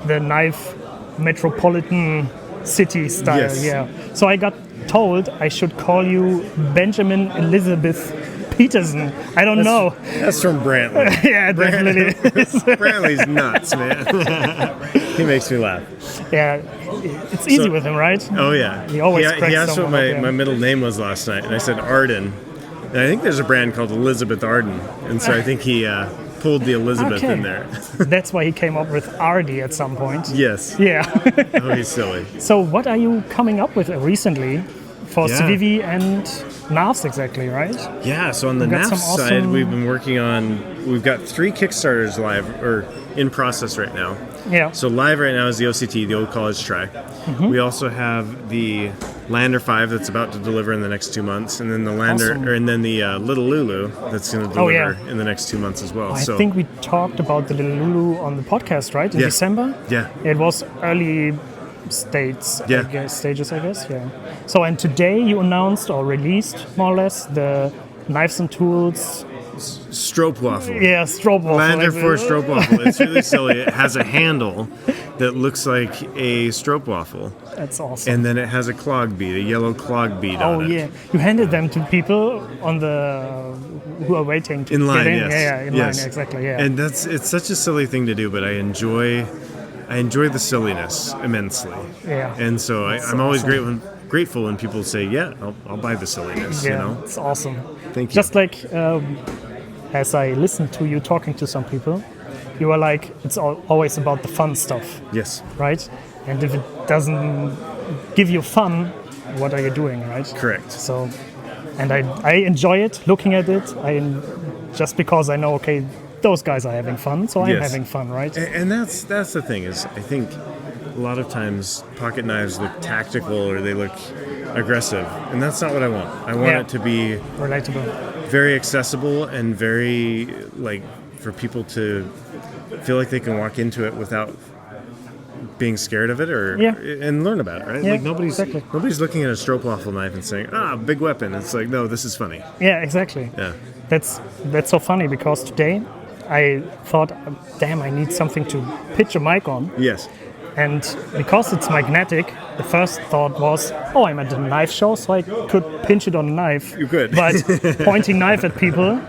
The knife metropolitan city style, Yes. yeah. So I got told I should call you Benjamin Elizabeth Peterson. I don't know. That's from Brantley. Yeah, definitely. Brantley's nuts, man. He makes me laugh. Yeah, it's easy So- with him, right? Oh yeah. He always he cracks asked what someone up, yeah. my middle name was last night, and I said Arden. And I think there's a brand called Elizabeth Arden, and so I think he pulled the Elizabeth Okay. in there. That's why he came up with RD at some point. Yes. Yeah. Oh, he's silly. So what are you coming up with recently for Yeah. Civivi and NAFs exactly, right? Yeah, so on the We've got NAF some side, awesome- we've been working on, we've got 3 Kickstarters live, or in process right now. Yeah. So live right now is the OCT, the Old College Track. Mm-hmm. We also have the Lander 5 that's about to deliver in the next 2 months, and then the Lander, Awesome. and then the Little Lulu that's going to deliver yeah. in the next 2 months as well. I so think we talked about the Little Lulu on the podcast, right? In Yes. December? Yeah. It was early stages, Yeah. I guess, yeah. So, and today you announced or released, more or less, the Knives and Tools, Stroopwafel. yeah, strobe waffle. Lander 4 Stroopwafel. It's really silly. It has a handle that looks like a Stroopwafel, That's awesome. and then it has a clog bead, a yellow clog bead Oh on it. yeah, you handed them to people on the who are waiting to In line, get in. yes. Yeah, in Yes. line, exactly. Yeah. And it's such a silly thing to do, but I enjoy the silliness immensely. yeah. And so I'm always grateful when people say, "Yeah, I'll buy the silliness." Yeah, You know, it's awesome. thank you. Just like as I listened to you talking to some people, you were like, it's always about the fun stuff, Yes, right? And if it doesn't give you fun, what are you doing, right? correct. So, and I enjoy it, looking at it. Just because I know, okay, those guys are having fun, so I'm Yes. having fun, right? And that's the thing is, I think a lot of times pocket knives look tactical or they look aggressive, and that's not what I want. I want Yeah. it to be Relatable. very accessible and very for people to feel like they can walk into it without being scared of it and learn about it, right? Yeah, Like nobody's exactly. looking at a stroopwafel knife and saying, big weapon. It's like, no, this is funny. Yeah, exactly. Yeah. That's so funny because today I thought, damn, I need something to pitch a mic on. Yes. And because it's magnetic, the first thought was, oh, I'm at a knife show, so I could pinch it on a knife. You could. But pointing knife at people,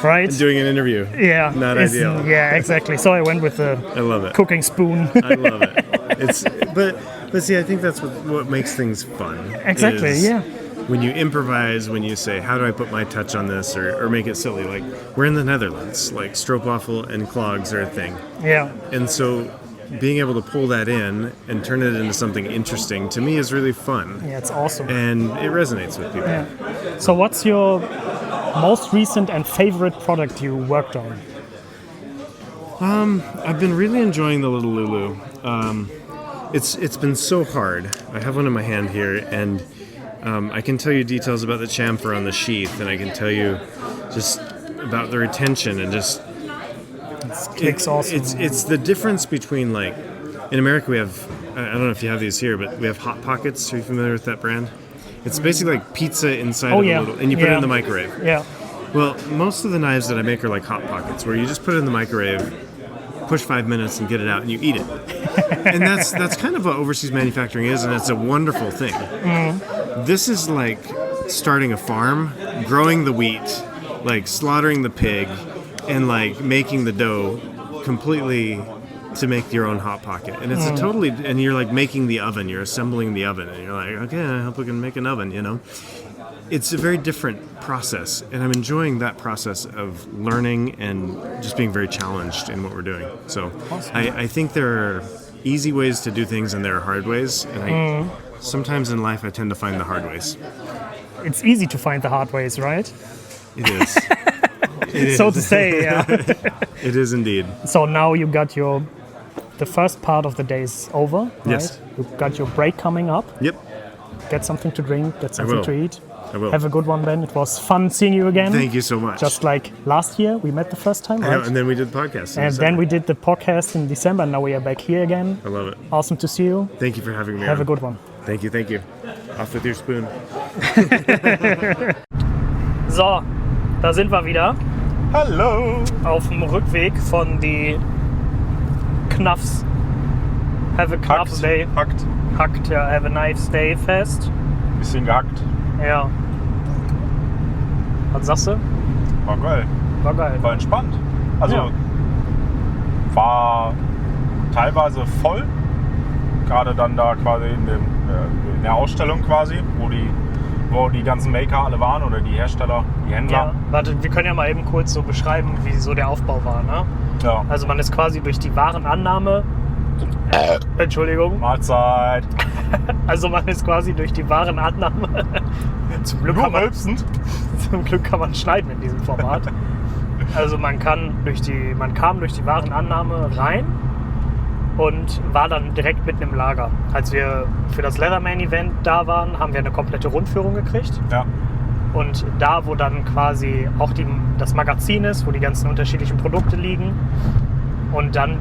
right? Doing an interview. Yeah. Not is- ideal. Yeah, exactly. So I went with the I love it. cooking spoon. I love it. But see, I think that's what makes things fun. Exactly, is yeah. When you improvise, when you say, how do I put my touch on this or make it silly? Like, we're in the Netherlands. Like, stroopwafel and clogs are a thing. Yeah. And so being able to pull that in and turn it into something interesting, to me, is really fun. Yeah, it's awesome. And it resonates with people. Yeah. So what's your most recent and favorite product you worked on? I've been really enjoying the Little Lulu. It's been so hard. I have one in my hand here, and I can tell you details about the chamfer on the sheath, and I can tell you just about the retention and just Clicks awesome. It's the difference between, like, in America we have I don't know if you have these here, but we have Hot Pockets. Are you familiar with that brand? It's basically like pizza inside of a little, and you put it in the microwave. Yeah. Well, most of the knives that I make are like Hot Pockets, where you just put it in the microwave, push 5 minutes, and get it out, and you eat it. And that's kind of what overseas manufacturing is, and it's a wonderful thing. This is like starting a farm, growing the wheat, like slaughtering the pig, and like making the dough completely to make your own Hot Pocket. And it's and you're like making the oven, you're assembling the oven, and you're like, okay, I hope we can make an oven, you know? It's a very different process, and I'm enjoying that process of learning and just being very challenged in what we're doing. So awesome. I think there are easy ways to do things and there are hard ways, and sometimes in life I tend to find the hard ways. It's easy to find the hard ways, right? It is. So to say, yeah. It is indeed. So now you got the first part of the day is over, right? Yes. You got your break coming up. Yep. Get something to drink, get something to eat. I will. Have a good one, Ben. It was fun seeing you again. Thank you so much. Just like last year, we met the first time, right? I know, and then we did the podcast. And then we did the podcast in December, and now we are back here again. I love it. Awesome to see you. Thank you for having me. Have a good one. Thank you. Off with your spoon. So, da sind wir wieder. Hallo! Auf dem Rückweg von die Knuffs. Have a Knuffs Day. Hackt, ja. Have a nice day fest. Bisschen gehackt. Ja. Was sagst du? War geil. War entspannt. Also war teilweise voll. Gerade dann da quasi in der Ausstellung quasi, wo die ganzen Maker alle waren oder die Hersteller, die Händler. Ja, warte, wir können ja mal eben kurz so beschreiben, wie so der Aufbau war, ne? Ja. Also man ist quasi durch die Warenannahme. Entschuldigung. Mahlzeit. Also man ist quasi durch die Warenannahme. Zum Glück kann man schneiden in diesem Format. Also man kam durch die Warenannahme rein und war dann direkt mitten im Lager. Als wir für das Leatherman-Event da waren, haben wir eine komplette Rundführung gekriegt. Ja. Und da, wo dann quasi auch das Magazin ist, wo die ganzen unterschiedlichen Produkte liegen und dann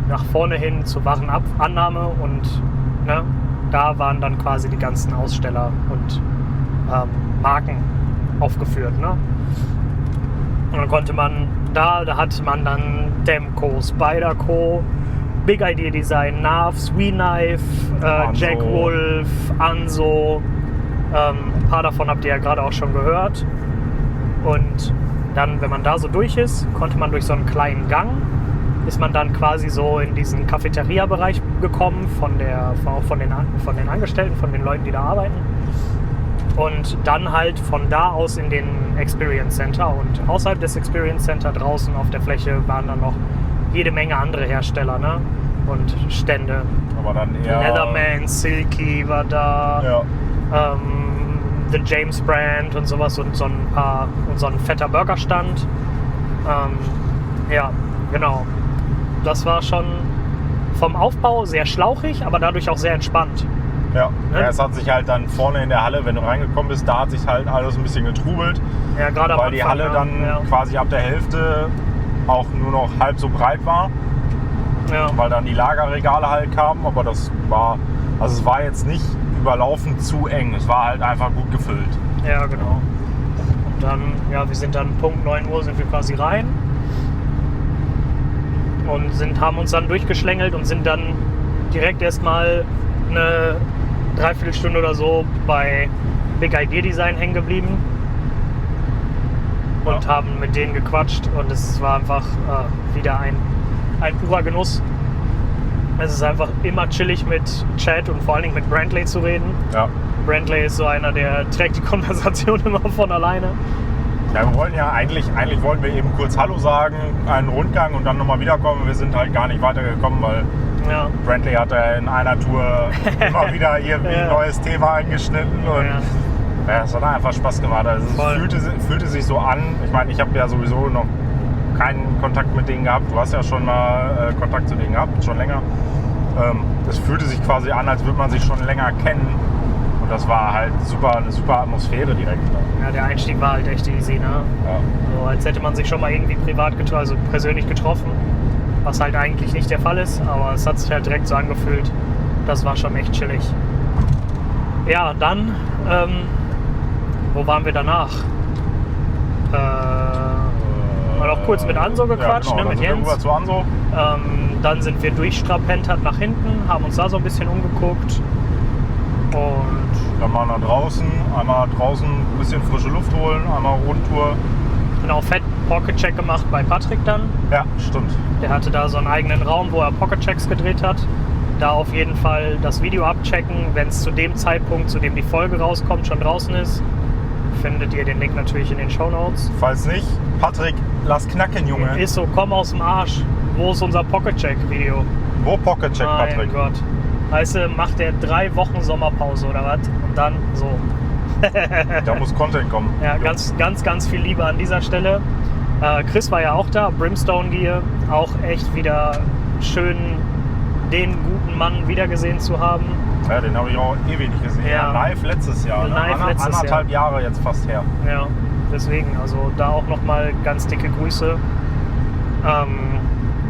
nach vorne hin zur Warenannahme und da waren dann quasi die ganzen Aussteller und Marken aufgeführt. Ne? Und dann konnte man da hatte man dann Demco, Spyderco, Big Idea Design, Navs, WeKnife, Jack Wolf, Anso. Ein paar davon habt ihr ja gerade auch schon gehört. Und dann, wenn man da so durch ist, konnte man durch so einen kleinen Gang, ist man dann quasi so in diesen Cafeteria-Bereich gekommen von den Angestellten, von den Leuten, die da arbeiten. Und dann halt von da aus in den Experience Center. Und außerhalb des Experience Center draußen auf der Fläche waren dann noch jede Menge andere Hersteller, ne? Und Stände. Aber dann eher Leatherman, Silky war da. Ja. The James Brand und sowas und so ein fetter Burgerstand. Ja, genau. Das war schon vom Aufbau sehr schlauchig, aber dadurch auch sehr entspannt. Ja. Ja, es hat sich halt dann vorne in der Halle, wenn du reingekommen bist, da hat sich halt alles ein bisschen getrubelt. Ja, gerade am Anfang, weil die Halle dann quasi ab der Hälfte auch nur noch halb so breit war. Ja. Weil dann die Lagerregale halt kamen, aber es war jetzt nicht überlaufend zu eng. Es war halt einfach gut gefüllt. Ja, genau. Und dann, wir sind dann Punkt 9 Uhr sind wir quasi rein und haben uns dann durchgeschlängelt und sind dann direkt erstmal eine Dreiviertelstunde oder so bei Big Idea Design hängen geblieben und haben mit denen gequatscht und es war einfach wieder ein purer Genuss. Es ist einfach immer chillig mit Chad und vor allen Dingen mit Brantley zu reden. Ja. Brantley ist so einer, der trägt die Konversation immer von alleine. Ja, wir wollten eigentlich wollten wir eben kurz Hallo sagen, einen Rundgang und dann nochmal wiederkommen. Wir sind halt gar nicht weitergekommen, weil Brantley hatte in einer Tour immer wieder irgendwie ein neues Thema eingeschnitten und es hat einfach Spaß gemacht. Also es fühlte sich so an. Ich meine, ich habe ja sowieso noch keinen Kontakt mit denen gehabt. Du hast ja schon mal Kontakt zu denen gehabt, schon länger. Es fühlte sich quasi an, als würde man sich schon länger kennen. Und das war halt eine super Atmosphäre direkt. Ne? Ja, der Einstieg war halt echt easy, ne? Ja. So, als hätte man sich schon mal irgendwie persönlich getroffen. Was halt eigentlich nicht der Fall ist, aber es hat sich halt direkt so angefühlt. Das war schon echt chillig. Ja, dann, wo waren wir danach? Mal noch kurz mit Anso gequatscht, ja, genau, ne, mit dann sind wir Jens. rüber zu Anso. Dann sind wir durchstrapentert nach hinten, haben uns da so ein bisschen umgeguckt. Und Dann mal nach draußen, einmal draußen ein bisschen frische Luft holen, einmal Rundtour. genau, fett Pocket-Check gemacht bei Patrick dann. Ja, stimmt. Der hatte da so einen eigenen Raum, wo er Pocket-Checks gedreht hat. Da auf jeden Fall das Video abchecken, wenn es zu dem Zeitpunkt, zu dem die Folge rauskommt, schon draußen ist. Findet ihr den Link natürlich in den Shownotes. Falls nicht, Patrick, lass knacken, Junge. Ist so, komm aus dem Arsch. Wo ist unser Pocket-Check-Video? Wo Pocket-Check, Mein Patrick? Gott. Heißt, macht der 3 Wochen Sommerpause oder was? Und dann so. Da muss Content kommen. Ja, ganz viel Liebe an dieser Stelle. Chris war ja auch da, Brimstone Gear. Auch echt wieder schön, den guten Mann wiedergesehen zu haben. Ja, den habe ich auch ewig nicht gesehen. Ja. Live letztes Jahr. Live letztes Anderthalb Jahre jetzt fast her. Ja, deswegen, also da auch nochmal ganz dicke Grüße.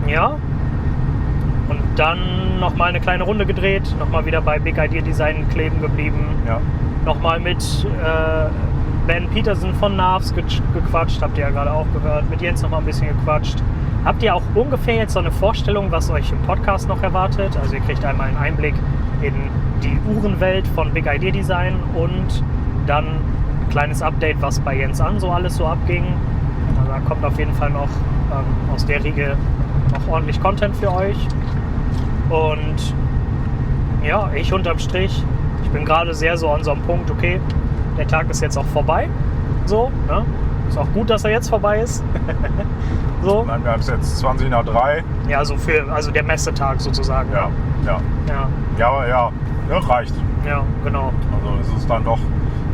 Ja. Und dann nochmal eine kleine Runde gedreht, nochmal wieder bei Big Idea Design kleben geblieben. Ja. Nochmal mit Ben Peterson von Narvs gequatscht, habt ihr ja gerade auch gehört. Mit Jens nochmal ein bisschen gequatscht. Habt ihr auch ungefähr jetzt so eine Vorstellung, was euch im Podcast noch erwartet? Also ihr kriegt einmal einen Einblick in die Uhrenwelt von Big Idea Design und dann ein kleines Update, was bei Jens Anso alles so abging. Also da kommt auf jeden Fall noch aus der Riege noch ordentlich Content für euch. Und ja, ich unterm Strich, ich bin gerade sehr so an so einem Punkt, okay, der Tag ist jetzt auch vorbei. So, ne? Ist auch gut, dass er jetzt vorbei ist. So. Nein, wir haben es jetzt 20 nach 3. Ja, also der Messetag sozusagen. Ja, ja. Ja, Ja, aber ja, reicht. ja, genau. Also es ist dann doch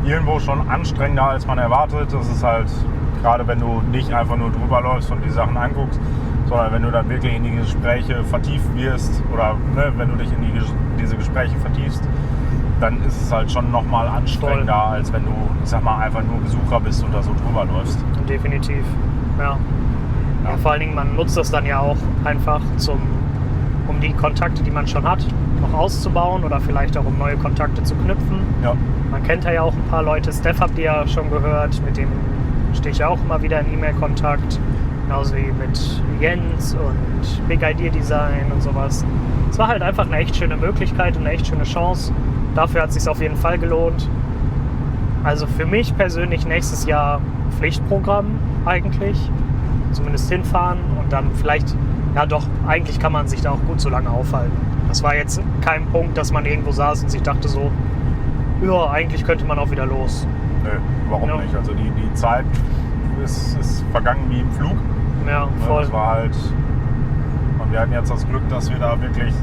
irgendwo schon anstrengender, als man erwartet. Das ist halt, gerade wenn du nicht einfach nur drüber läufst und die Sachen anguckst, sondern wenn du dann wirklich in die Gespräche vertieft wirst oder ne, wenn du dich in diese Gespräche vertiefst, dann ist es halt schon nochmal anstrengender, als wenn du, ich sag mal, einfach nur Besucher bist und da so drüber läufst. Definitiv. Ja. Ja, vor allen Dingen, man nutzt das dann ja auch einfach um die Kontakte, die man schon hat, noch auszubauen oder vielleicht auch um neue Kontakte zu knüpfen. Ja. Man kennt ja auch ein paar Leute. Stef habt ihr ja schon gehört, mit dem stehe ich ja auch immer wieder in E-Mail-Kontakt. Genauso wie mit Jens und Big Idea Design und sowas. Es war halt einfach eine echt schöne Möglichkeit und eine echt schöne Chance. Dafür hat es sich auf jeden Fall gelohnt. Also für mich persönlich nächstes Jahr Pflichtprogramm eigentlich. Zumindest hinfahren und dann vielleicht, ja doch, eigentlich kann man sich da auch gut so lange aufhalten. Das war jetzt kein Punkt, dass man irgendwo saß und sich dachte so, ja, eigentlich könnte man auch wieder los. Nö, warum Ja. nicht? Also die Zeit ist vergangen wie im Flug. Ja, voll. Das war halt, und wir hatten jetzt das Glück, dass wir da wirklich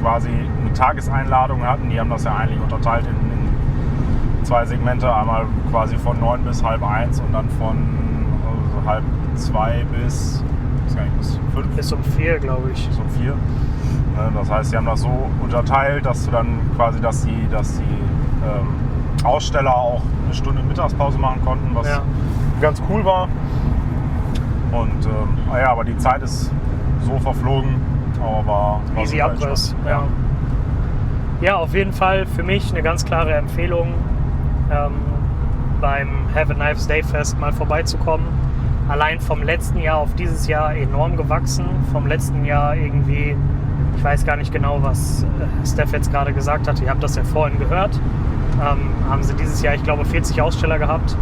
quasi eine Tageseinladung hatten. Die haben das ja eigentlich unterteilt in 2 Segmente. Einmal quasi von 9 bis halb 1 und dann von halb 2 bis 5. Bis um 4, glaube ich. Bis um 4. Das heißt, sie haben das so unterteilt, dass du dann quasi, dass die Aussteller auch eine Stunde Mittagspause machen konnten, was ganz cool war. Und ja, aber die Zeit ist so verflogen, aber war Easy super Abriss. entspannt. Ja, auf jeden Fall für mich eine ganz klare Empfehlung, beim Have a Nice Day Fest mal vorbeizukommen. Allein vom letzten Jahr auf dieses Jahr enorm gewachsen. Vom letzten Jahr irgendwie, ich weiß gar nicht genau, was Stef jetzt gerade gesagt hat. Ihr habt das ja vorhin gehört. Haben sie dieses Jahr, ich glaube, 40 Aussteller gehabt.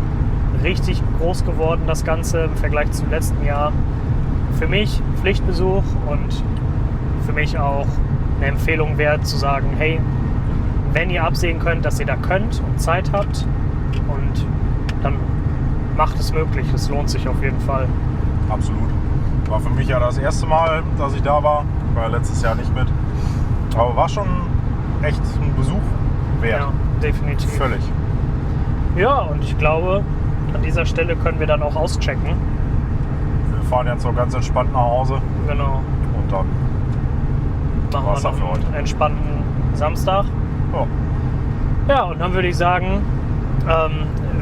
Richtig groß geworden das Ganze im Vergleich zum letzten Jahr. Für mich Pflichtbesuch und für mich auch eine Empfehlung wert zu sagen, hey, wenn ihr absehen könnt, dass ihr da könnt und Zeit habt und dann macht es möglich. Es lohnt sich auf jeden Fall. Absolut. War für mich ja das erste Mal, dass ich da war. War letztes Jahr nicht mit. Aber war schon echt ein Besuch wert. Ja, definitiv. Völlig. Ja, und ich glaube, an dieser Stelle können wir dann auch auschecken. Wir fahren jetzt so ganz entspannt nach Hause Genau. und dann Machen war's wir das für noch heute. einen entspannten Samstag. Ja. Ja, und dann würde ich sagen,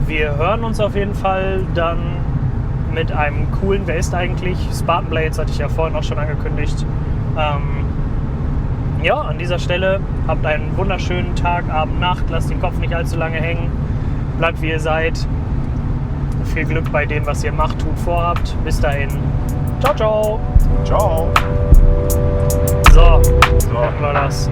wir hören uns auf jeden Fall dann mit einem coolen, wer ist eigentlich? Spartan Blades hatte ich ja vorhin auch schon angekündigt. Ja, an dieser Stelle habt einen wunderschönen Tag, Abend, Nacht. Lasst den Kopf nicht allzu lange hängen. Bleibt wie ihr seid. Viel Glück bei dem, was ihr macht, tut, vorhabt. Bis dahin. Ciao, ciao. Ciao. So, hatten wir das.